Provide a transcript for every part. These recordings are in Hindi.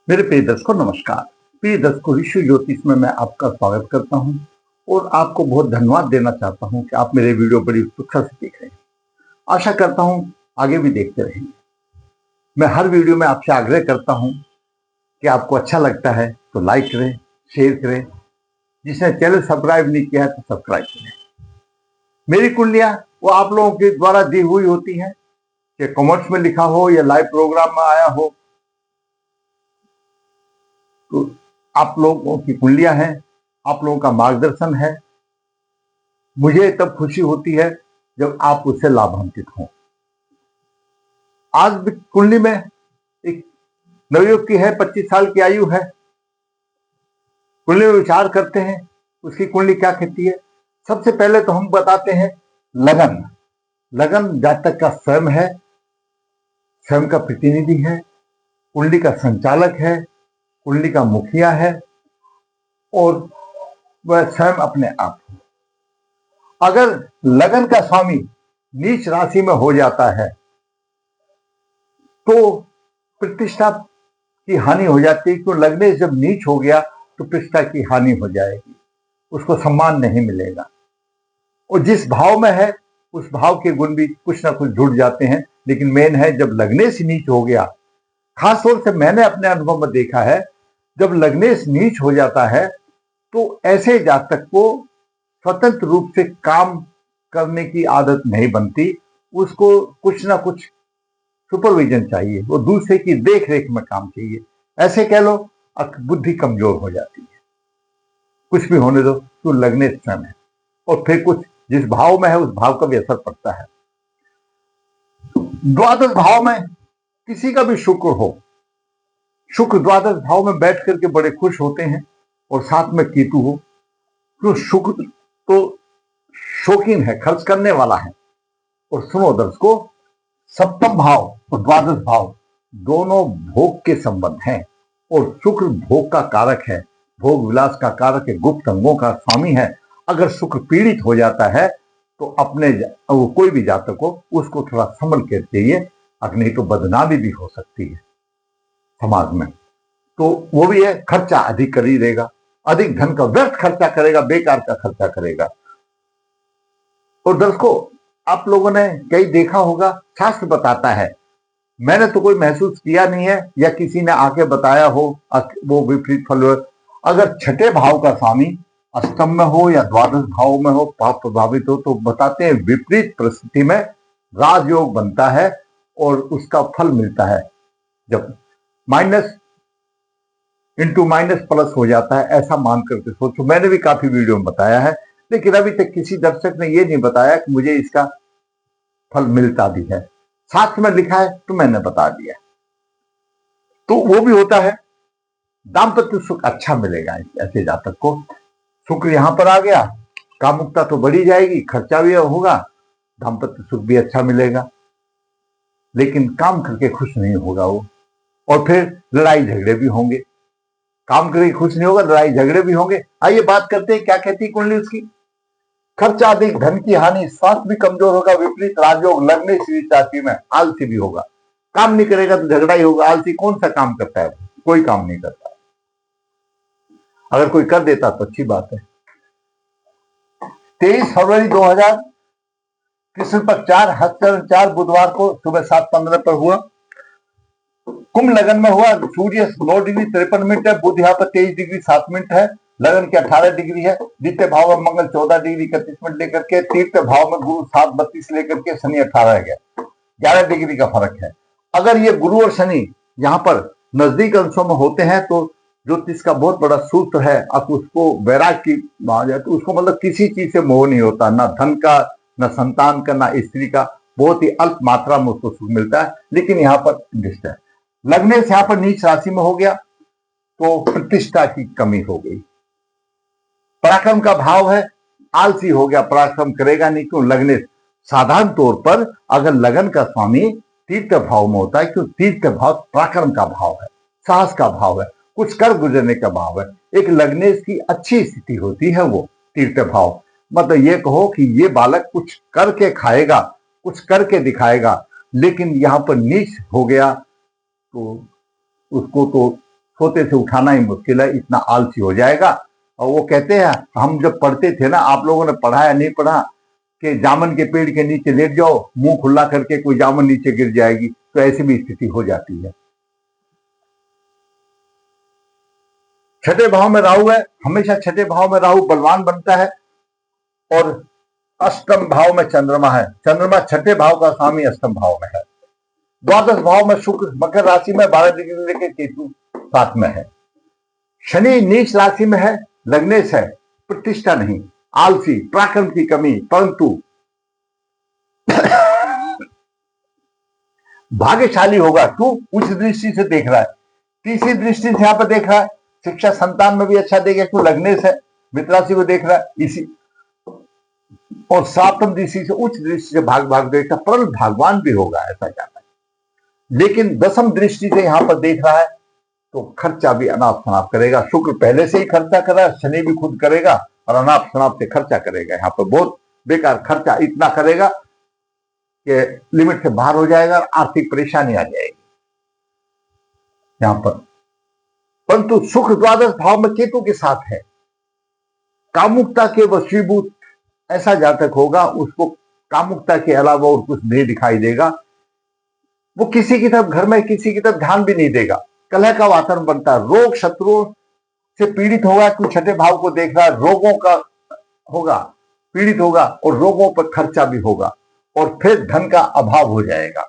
मेरे प्रिय दर्शकों नमस्कार। प्रिय दर्शकों, ऋषि ज्योतिष में मैं आपका स्वागत करता हूं और आपको बहुत धन्यवाद देना चाहता हूं कि आप मेरे वीडियो बड़ी उत्सुकता से देख रहे हैं। आशा करता हूं आगे भी देखते रहेंगे। मैं हर वीडियो में आपसे आग्रह करता हूं कि आपको अच्छा लगता है तो लाइक करें, शेयर करें। जिसने चैनल सब्सक्राइब नहीं किया है तो सब्सक्राइब करें। मेरी कुंडलियां वो आप लोगों के द्वारा दी हुई होती हैं, कि कमेंट्स में लिखा हो या लाइव प्रोग्राम में आया हो, तो आप लोगों की कुंडलियां हैं, आप लोगों का मार्गदर्शन है। मुझे तब खुशी होती है जब आप उससे लाभान्वित हों। आज भी कुंडली में एक नवयुवक की है, 25 साल की आयु है। कुंडली में विचार करते हैं उसकी कुंडली क्या कहती है। सबसे पहले तो हम बताते हैं लगन। लगन जातक का स्वयं है, स्वयं का प्रतिनिधि है, कुंडली का संचालक है, कुंडली का मुखिया है और वह स्वयं अपने आप है। अगर लगन का स्वामी नीच राशि में हो जाता है तो प्रतिष्ठा की हानि हो जाती है। क्यों? लगने जब नीच हो गया तो प्रतिष्ठा की हानि हो जाएगी, उसको सम्मान नहीं मिलेगा। और जिस भाव में है उस भाव के गुण भी कुछ ना कुछ जुड़ जाते हैं। लेकिन मेन है जब लगने से नीच हो गया, खास तौर से मैंने अपने अनुभव में देखा है, जब लगने से नीच हो जाता है तो ऐसे जातक को स्वतंत्र रूप से काम करने की आदत नहीं बनती। उसको कुछ ना कुछ सुपरविजन चाहिए, वो दूसरे की देख रेख में काम चाहिए। ऐसे कह लो बुद्धि कमजोर हो जाती है। कुछ भी होने दो, तो लगने स्वयं है और फिर कुछ जिस भाव में है उस भाव का भी असर पड़ता है। द्वादश भाव में किसी का भी शुक्र हो, शुक्र द्वादश भाव में बैठ करके बड़े खुश होते हैं, और साथ में केतु हो, तो शुक्र तो शौकीन है, खर्च करने वाला है। और सुनो दर्शकों, सप्तम भाव और द्वादश भाव दोनों भोग के संबंध हैं और शुक्र भोग का कारक है, भोग विलास का कारक है, गुप्त अंगों का स्वामी है। अगर शुक्र पीड़ित हो जाता है तो अपने कोई भी जातक हो उसको थोड़ा संभल के चाहिए, नहीं तो बदनामी भी हो सकती है समाज में। तो वो भी है, खर्चा अधिक कर ही देगा, अधिक धन का व्यर्थ खर्चा करेगा, बेकार का खर्चा करेगा। और दर्शकों, आप लोगों ने कई देखा होगा, शास्त्र बताता है, मैंने तो कोई महसूस किया नहीं है या किसी ने आके बताया हो वो विपरीत फल हो। अगर छठे भाव का स्वामी अष्टम में हो या द्वादश भाव में हो, पाप प्रभावित हो, तो बताते हैं विपरीत परिस्थिति में राजयोग बनता है और उसका फल मिलता है। जब माइनस इंटू माइनस प्लस हो जाता है, ऐसा मान करके सोचो। मैंने भी काफी वीडियो में बताया है, लेकिन अभी तक किसी दर्शक ने ये नहीं बताया कि मुझे इसका फल मिलता भी है। शास्त्र में लिखा है तो मैंने बता दिया। तो वो भी होता है, दाम्पत्य सुख अच्छा मिलेगा ऐसे जातक को। शुक्र यहां पर आ गया, कामुकता तो बढ़ी जाएगी, खर्चा भी होगा, दाम्पत्य सुख भी अच्छा मिलेगा, लेकिन काम करके खुश नहीं होगा वो। और फिर लड़ाई झगड़े भी होंगे, काम करके खुश नहीं होगा, लड़ाई झगड़े भी होंगे। आइए बात करते हैं क्या कहती है कुंडली उसकी। खर्चा अधिक, धन की हानि, स्वास्थ्य भी कमजोर होगा, विपरीत राजयोग लगने से राशि में, आलसी भी होगा। काम नहीं करेगा तो झगड़ा ही होगा। आलसी कौन सा काम करता है? कोई काम नहीं करता। अगर कोई कर देता तो अच्छी बात है। 23 फरवरी 2000 कृष्ण पक्ष 4 हस्तर 4 बुधवार को सुबह 7:15 पर हुआ। कुंभ लगन में हुआ। सूर्य 9 डिग्री 53 मिनट है, बुध यहाँ पर 23 डिग्री 7 मिनट है, लगन के 18 डिग्री है। द्वितीय भाव में मंगल 14 डिग्री 31 मिनट लेकर के, तृतीय भाव में गुरु 7:32 लेकर के, शनि 18 गया, 11 डिग्री का फर्क है। अगर ये गुरु और शनि यहाँ पर नजदीक अंशों में होते हैं तो ज्योतिष का बहुत बड़ा सूत्र है, अब उसको वैराग की आ जाए तो उसको मतलब किसी चीज से मोह नहीं होता, ना धन का, ना संतान का, ना स्त्री का, बहुत ही अल्प मात्रा में उसको सुख मिलता है। लेकिन यहाँ पर दृष्ट है, लगने से यहाँ पर नीच राशि में हो गया तो प्रतिष्ठा की कमी हो गई। पराक्रम का भाव है, आलसी हो गया, पराक्रम करेगा नहीं। क्यों? लगने साधारण तौर पर अगर लगन का स्वामी तीर्थ भाव में होता है, क्यों? तीर्थ भाव पराक्रम का भाव है, साहस का भाव है, कुछ कर गुजरने का भाव है। एक लगने की अच्छी स्थिति होती है वो तीर्थ भाव। मतलब ये कहो कि ये बालक कुछ करके खाएगा, कुछ करके दिखाएगा। लेकिन यहाँ पर नीच हो गया तो उसको तो सोते से उठाना ही मुश्किल है, इतना आलसी हो जाएगा। और वो कहते हैं, हम जब पढ़ते थे ना, आप लोगों ने पढ़ा या नहीं पढ़ा, कि जामुन के पेड़ के नीचे लेट जाओ, मुंह खुला करके कोई जामुन नीचे गिर जाएगी, तो ऐसी भी स्थिति हो जाती है। छठे भाव में राहु है, हमेशा छठे भाव में राहु बलवान बनता है। और अष्टम भाव में चंद्रमा है, चंद्रमा छठे भाव का स्वामी अष्टम भाव में है। द्वादश भाव में शुक्र मकर राशि में 12 डिग्री लेके केतु 7 में है। शनि नीच राशि में है, लग्नेश है, प्रतिष्ठा नहीं, आलसी, पराक्रम की कमी, परंतु भाग्यशाली होगा। तू उच्च दृष्टि से देख रहा है, तीसरी दृष्टि से यहां पर देख रहा है, शिक्षा संतान में भी अच्छा देगा, क्यों लग्नेश है, मित्र राशि को देख रहा है इसी, और सातम दृष्टि से उच्च दृष्टि से भाग देखता, परल भगवान भी होगा, ऐसा कहता है। लेकिन दसम दृष्टि से यहां पर देख रहा है तो खर्चा भी अनाप शनाप करेगा। शुक्र पहले से ही खर्चा कर रहा है, शनि भी खुद करेगा और अनाप शनाप से खर्चा करेगा। यहाँ पर बहुत बेकार खर्चा इतना करेगा कि लिमिट से बाहर हो जाएगा, आर्थिक परेशानी आ जाएगी यहां पर। परंतु शुक्र द्वादश भाव में केतु के साथ है, कामुकता के वशीभूत ऐसा जातक होगा, उसको कामुकता के अलावा और कुछ नहीं दिखाई देगा। वो किसी की तरफ, घर में किसी की तरफ ध्यान भी नहीं देगा, कलह का वातावरण बनता है, रोग शत्रुओं से पीड़ित होगा। क्यों छठे भाव को देख रहा है, रोगों का होगा, पीड़ित होगा और रोगों पर खर्चा भी होगा, और फिर धन का अभाव हो जाएगा,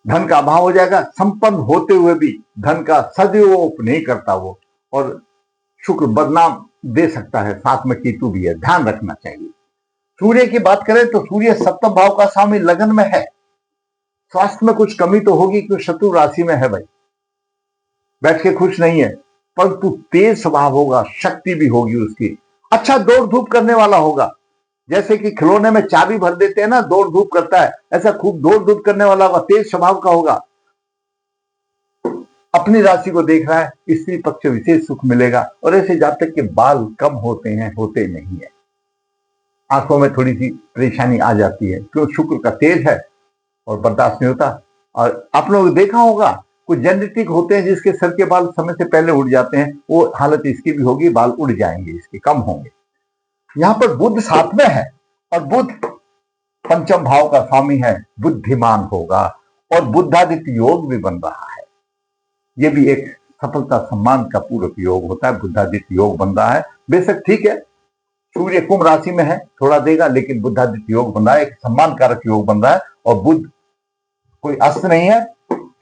धन का अभाव हो जाएगा। संपन्न होते हुए भी धन का सदुपयोग नहीं करता वो, और शुक्र बदनाम दे सकता है, साथ में केतु भी है, ध्यान रखना चाहिए। सूर्य की बात करें तो सूर्य सप्तम भाव का स्वामी लगन में है। स्वास्थ्य में कुछ कमी तो होगी, क्यों शत्रु राशि में है भाई, बैठ के खुश नहीं है, परंतु तेज स्वभाव होगा, शक्ति भी होगी उसकी, अच्छा दौड़ धूप करने वाला होगा। जैसे कि खिलौने में चाबी भर देते हैं ना, दौड़ धूप करता है, ऐसा खूब दौड़ धूप करने वाला होगा, तेज स्वभाव का होगा। अपनी राशि को देख रहा है, स्त्री पक्ष विशेष सुख मिलेगा। और ऐसे जातक के बाल कम होते हैं, होते नहीं है, आंखों में थोड़ी सी परेशानी आ जाती है, क्यों शुक्र का तेज है और बर्दाश्त नहीं होता। और आप लोग देखा होगा, कुछ जेनेटिक होते हैं जिसके सर के बाल समय से पहले उड़ जाते हैं, वो हालत इसकी भी होगी, बाल उड़ जाएंगे, इसके कम होंगे। यहां पर बुध साथ में है, और बुध पंचम भाव का स्वामी है, बुद्धिमान होगा, और बुद्धादित्य योग भी बन रहा है। ये भी एक सफलता सम्मान का पूरक योग होता है, बुद्धादित्य योग बन रहा है। बेशक ठीक है, सूर्य कुंभ राशि में है, थोड़ा देगा, लेकिन बुद्धादित्य योग बन रहा है, एक सम्मान कारक योग बन रहा है। और बुध कोई अस्त नहीं है,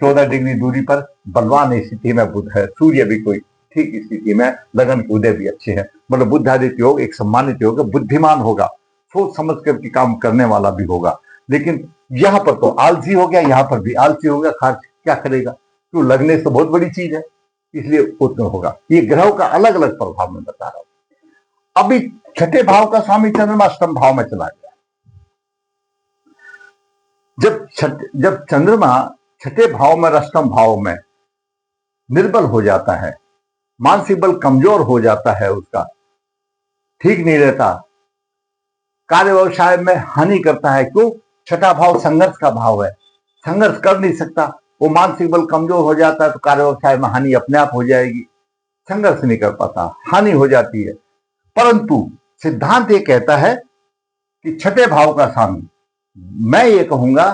14 डिग्री दूरी पर बलवान स्थिति में बुध है। सूर्य भी कोई ठीक स्थिति में, लगन के उदय भी अच्छे हैं, मतलब बुद्धादित्य योग एक सम्मानित योग है। बुद्धिमान होगा, सोच समझ कर काम करने वाला भी होगा। लेकिन यहां पर तो आलसी हो गया, यहां पर भी आलसी हो गया, खर्च क्या करेगा, क्यों लगने से बहुत बड़ी चीज है, इसलिए उतना होगा। ये ग्रहों का अलग अलग प्रभाव में बता रहा हूं। अभी छठे भाव का स्वामी चंद्रमा अष्टम भाव में चला गया। जब चंद्रमा छठे भाव में, अष्टम भाव में निर्बल हो जाता है, मानसिक बल कमजोर हो जाता है, उसका ठीक नहीं रहता, कार्य व्यवसाय में हानि करता है। क्यों, छठा भाव संघर्ष का भाव है, संघर्ष कर नहीं सकता, वो मानसिक बल कमजोर हो जाता है तो कार्य व्यवसाय में हानि अपने आप हो जाएगी, संघर्ष नहीं कर पाता, हानि हो जाती है। परंतु सिद्धांत ये कहता है कि छठे भाव का स्वामी, मैं ये कहूंगा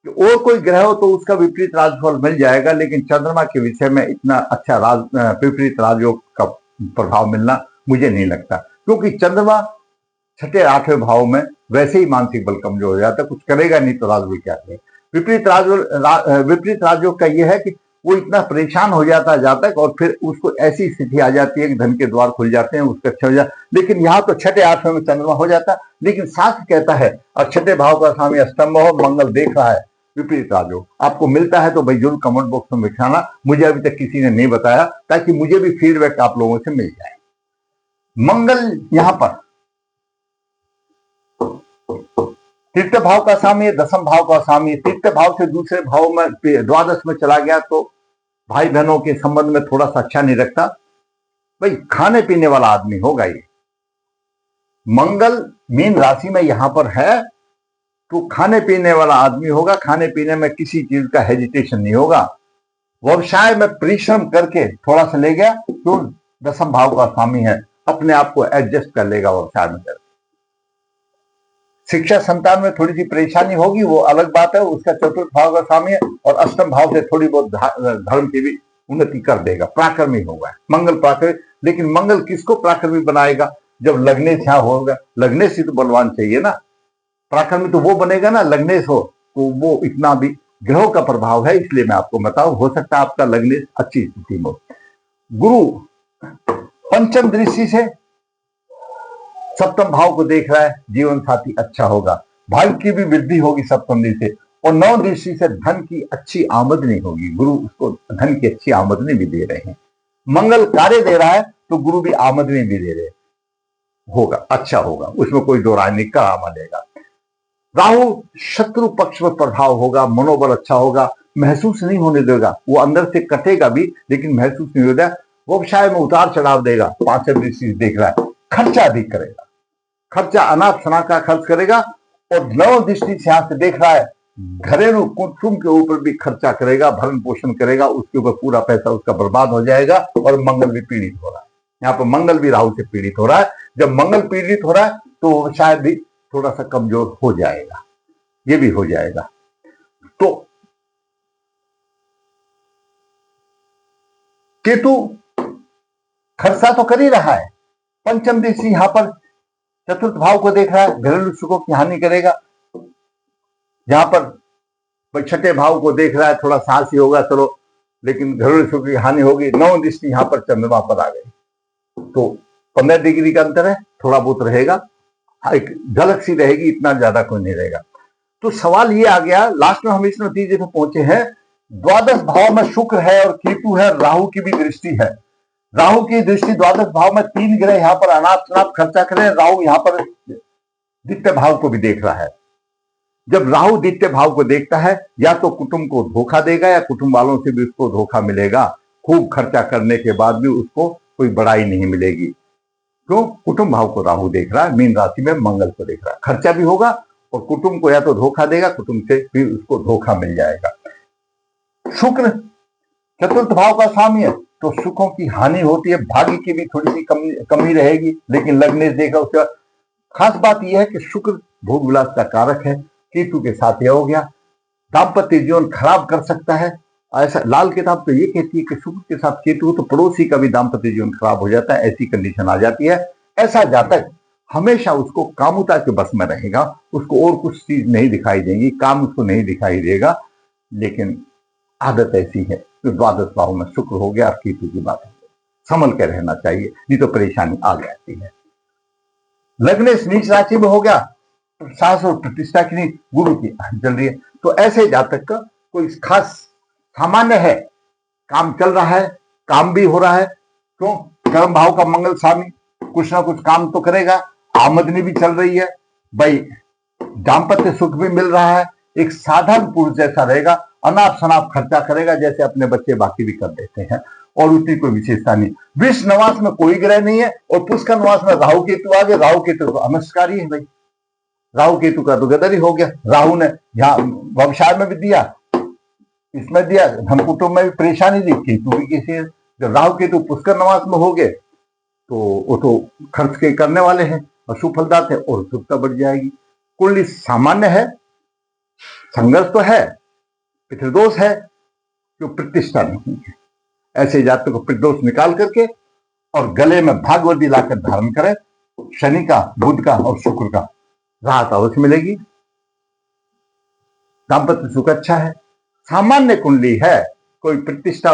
कि और कोई ग्रह हो तो उसका विपरीत राजफल मिल जाएगा, लेकिन चंद्रमा के विषय में इतना अच्छा विपरीत राजयोग का प्रभाव मिलना मुझे नहीं लगता, क्योंकि चंद्रमा छठे आठवें भाव में वैसे ही मानसिक बल कमजोर हो जाता है, कुछ करेगा नहीं तो राजयोग क्या करेगा। विपरीत राजयोग का यह है कि वो इतना परेशान हो जाता है, और फिर उसको ऐसी स्थिति आ जाती है कि धन के द्वार खुल जाते हैं, उसका अच्छा हो जाता है। लेकिन यहाँ तो छठे आठवें में चंद्रमा हो जाता है, लेकिन शास्त्र कहता है, और छठे भाव का स्वामी अष्टम हो, मंगल देख रहा है, विपरीत राजयोग आपको मिलता है तो भाई जरूर कमेंट बॉक्स में लिखाना, मुझे अभी तक किसी ने नहीं बताया, ताकि मुझे भी फीडबैक आप लोगों से मिल जाए। मंगल यहां पर तृतीय भाव का स्वामी, दसम भाव का स्वामी, तृतीय भाव से दूसरे भाव में द्वादश में चला गया तो भाई बहनों के संबंध में थोड़ा सा अच्छा नहीं रखता। भाई खाने पीने वाला आदमी होगा ये, मंगल मीन राशि में यहां पर है तो खाने पीने वाला आदमी होगा, खाने पीने में किसी चीज का हेजिटेशन नहीं होगा, व्यवसाय में परिश्रम करके थोड़ा सा ले गया, क्यों? दसम भाव का स्वामी है, अपने आप को एडजस्ट कर लेगा व्यवसाय में करके। शिक्षा संतान में थोड़ी सी परेशानी होगी, वो अलग बात है, उसका चतुर्थ भाव का स्वामी है, और अष्टम भाव से थोड़ी बहुत धर्म की भी उन्नति कर देगा, पराक्रमी होगा, मंगल पराक्रमी। लेकिन मंगल किसको पराक्रमी बनाएगा? जब लग्नेश यहाँ होगा, लग्नेश ही तो बलवान चाहिए ना, पराक्रमी तो वो बनेगा ना लग्नेश हो, तो वो इतना भी ग्रहों का प्रभाव है, इसलिए मैं आपको बताऊं, हो सकता है आपका लग्नेश अच्छी स्थिति में हो। गुरु पंचम दृष्टि से सप्तम भाव को देख रहा है, जीवन साथी अच्छा होगा, भाग्य की भी वृद्धि होगी सप्तम दृष्टि से, और नौ दृष्टि से धन की अच्छी आमदनी होगी। गुरु उसको धन की अच्छी आमदनी भी दे रहे हैं, मंगल कार्य दे रहा है तो गुरु भी आमदनी भी दे रहे हैं, होगा, अच्छा होगा, उसमें कोई दो राय नहीं, करामा देगा। राहु शत्रु पक्ष में प्रभाव होगा, मनोबल अच्छा होगा, महसूस नहीं होने देगा, वो अंदर से कटेगा भी लेकिन महसूस नहीं होगा। व्यवसाय में उतार चढ़ाव देगा, पांचम दृष्टि देख रहा है, खर्चा अधिक करेगा, खर्चा अनाप शनाप का खर्च करेगा, और नौ दृष्टि से यहां से देख रहा है, घरेलू कुटुंब के ऊपर भी खर्चा करेगा, भरण पोषण करेगा, उसके ऊपर पूरा पैसा उसका बर्बाद हो जाएगा, और मंगल भी पीड़ित हो रहा है, यहाँ पर मंगल भी राहु से पीड़ित हो रहा है। जब मंगल पीड़ित हो रहा है तो शायद भी थोड़ा सा कमजोर हो जाएगा, ये भी हो जाएगा। तो केतु खर्चा तो कर ही रहा है, पंचम दृष्टि यहां पर चतुर्थ भाव को देख रहा है, घरेलू सुखों की हानि करेगा। जहां पर छठे भाव को देख रहा है, थोड़ा साहसी होगा चलो, लेकिन घरेलू सुख की हानि होगी। नौ दृष्टि यहां पर चंद्रमा पर आ गई, तो 15 डिग्री का अंतर है, थोड़ा बहुत रहेगा, एक झलक सी रहेगी, इतना ज्यादा कोई नहीं रहेगा। तो सवाल ये आ गया, लास्ट में हम इस नतीजे पे पहुंचे हैं, द्वादश भाव में शुक्र है और केतु है, राहु की भी दृष्टि है। राहु की दृष्टि द्वादश भाव में, तीन ग्रह यहाँ पर अनाप शनाप खर्चा करें, राहु यहाँ पर द्वितीय भाव को भी देख रहा है। जब राहु द्वितीय भाव को देखता है, या तो कुटुंब को धोखा देगा या कुटुंब वालों से भी उसको धोखा मिलेगा, खूब खर्चा करने के बाद भी उसको कोई बड़ाई नहीं मिलेगी। क्यों? कुटुंब भाव को राहु देख रहा है, मीन राशि में मंगल को देख रहा है, खर्चा भी होगा और कुटुंब को या तो धोखा देगा, कुटुंब से भी उसको धोखा मिल जाएगा। शुक्र चतुर्थ भाव का स्वामी है, तो सुखों की हानि होती है, भाग्य की भी थोड़ी सी कमी रहेगी, लेकिन लग्नेश देखा उसका। खास बात यह है कि शुक्र भोग विलास का कारक है, केतु के साथ यह हो गया, दाम्पत्य जीवन खराब कर सकता है। ऐसा लाल किताब तो ये कहती है कि शुक्र के साथ केतु हो तो पड़ोसी का भी दाम्पत्य जीवन खराब हो जाता है, ऐसी कंडीशन आ जाती है। ऐसा जातक हमेशा उसको कामुता के बस में रहेगा, उसको और कुछ चीज नहीं दिखाई देगी, काम उसको नहीं दिखाई देगा, लेकिन आदत ऐसी है कि द्वादश भाव में शुक्र हो गया, केतु की बात है, संभल के रहना चाहिए, नहीं तो परेशानी आ जाती है। लग्नेश नीच राशि में हो गया, साहस और प्रतिष्ठा की नहीं, गुरु की चल रही है, तो ऐसे जातक का कोई खास सामान्य है, काम चल रहा है, काम भी हो रहा है। क्यों? कर्म भाव का मंगल स्वामी कुछ ना कुछ काम तो करेगा, आमदनी भी चल रही है, भाई दाम्पत्य सुख भी मिल रहा है, एक साधारण पुरुष जैसा रहेगा, अनाप शनाप खर्चा करेगा जैसे अपने बच्चे बाकी भी कर देते हैं, और उतनी कोई विशेषता नहीं। वृष नवास में कोई ग्रह नहीं है, और पुष्कर नवास में राहु केतु आ गए, राहु केतु तो अनस्कारी है भाई, राहु केतु का तो गदर ही हो गया। राहु ने यहाँ व्यवसाय में भी दिया, इसमें दिया, धन कुटुंब में भी परेशानी दी, केतु भी किसी है। जब राहु केतु पुष्कर नवास में हो गए तो वो तो खर्च के करने वाले हैं, अशुभ फलदात है, और शुभता बढ़ जाएगी। कुंडली सामान्य है, संघर्ष तो है, पितृदोष है, जो प्रतिष्ठा नहीं है। ऐसे जातकों को पितृदोष निकाल करके और गले में भागवती लाकर धारण करें, शनि का, बुध का और शुक्र का, राहत अवश्य मिलेगी, दाम्पत्य सुख अच्छा है। सामान्य कुंडली है, कोई प्रतिष्ठा